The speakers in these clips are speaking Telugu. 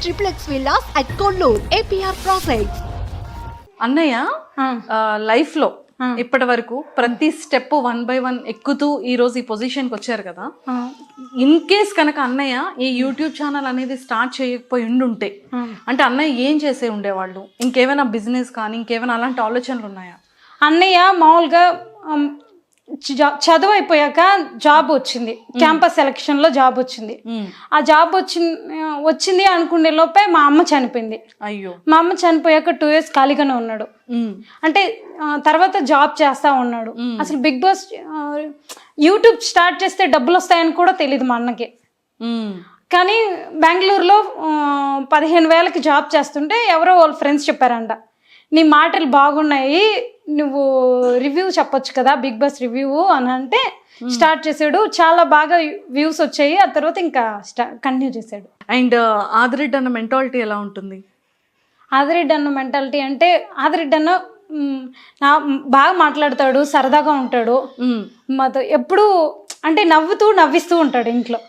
XXX villas at Kollur, APR Projects. అన్నయ్య లైఫ్ లో ఇప్పటి వరకు ప్రతి స్టెప్ 1 by 1 ఎక్కుతూ ఈ రోజు ఈ పొజిషన్ కి వచ్చారు కదా. ఇన్ కేస్ కనుక అన్నయ్య ఈ యూట్యూబ్ ఛానల్ అనేది స్టార్ట్ చేయకపోయి ఉండుంటే అంటే అన్నయ్య ఏం చేసే ఉండేవాళ్ళు? ఇంకేమైనా బిజినెస్ కానీ ఇంకేమైనా అలాంటి ఆలోచనలు ఉన్నాయా? అన్నయ్య మామూలుగా చదువు అయిపోయాక జాబ్ వచ్చింది, క్యాంపస్ సెలక్షన్ లో జాబ్ వచ్చింది. ఆ జాబ్ వచ్చింది అనుకునే లోపే మా అమ్మ చనిపోయింది. అయ్యో. మా అమ్మ చనిపోయాక 2 years ఖాళీగానే ఉన్నాడు. అంటే తర్వాత జాబ్ చేస్తా ఉన్నాడు. అసలు బిగ్ బాస్ యూట్యూబ్ స్టార్ట్ చేస్తే డబ్బులు వస్తాయని కూడా తెలియదు మా అన్నకి. కానీ బెంగళూరులో 15,000కి జాబ్ చేస్తుంటే ఎవరో వాళ్ళ ఫ్రెండ్స్ చెప్పారంట, నీ మాటలు బాగున్నాయి, నువ్వు రివ్యూ చెప్పొచ్చు కదా, బిగ్ బాస్ రివ్యూ అని అంటే స్టార్ట్ చేసాడు. చాలా బాగా వ్యూస్ వచ్చాయి. ఆ తర్వాత ఇంకా కంటిన్యూ చేశాడు. అండ్ ఆదిరెడ్డి అన్న మెంటాలిటీ ఎలా ఉంటుంది? ఆదిరెడ్డి అన్న మెంటాలిటీ అంటే ఆదిరెడ్డి అన్న బాగా మాట్లాడతాడు, సరదాగా ఉంటాడు. మాతో ఎప్పుడు అంటే నవ్విస్తూ ఉంటాడు. ఇంట్లో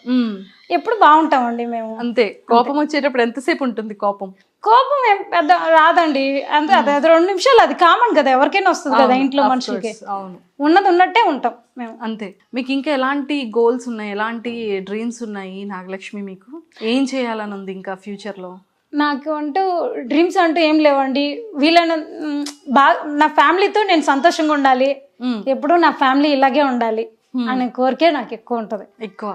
ఎప్పుడు బాగుంటామండి మేము. అంతే. కోపం వచ్చేటప్పుడు ఎంతసేపు ఉంటుంది కోపం? కోపం ఏం పెద్ద రాదండి, అంతే. అది 2 నిమిషాలు, అది కామన్ కదా, ఎవరికైనా వస్తుంది కదా ఇంట్లో మనుషులకి. అవును, ఉన్నది ఉన్నట్టే ఉంటాం మేము. అంతే. మీకు ఇంకా ఎలాంటి గోల్స్ ఉన్నాయి, ఎలాంటి డ్రీమ్స్ ఉన్నాయి నాగలక్ష్మి? మీకు ఏం చేయాలని ఉంది ఇంకా ఫ్యూచర్ లో? నాకు అంటూ డ్రీమ్స్ అంటూ ఏం లేవండి. వీళ్ళైన బాగా నా ఫ్యామిలీతో నేను సంతోషంగా ఉండాలి, ఎప్పుడూ నా ఫ్యామిలీ ఇలాగే ఉండాలి అనే కోరికే నాకు ఎక్కువ ఉంటుంది. ఎక్కువ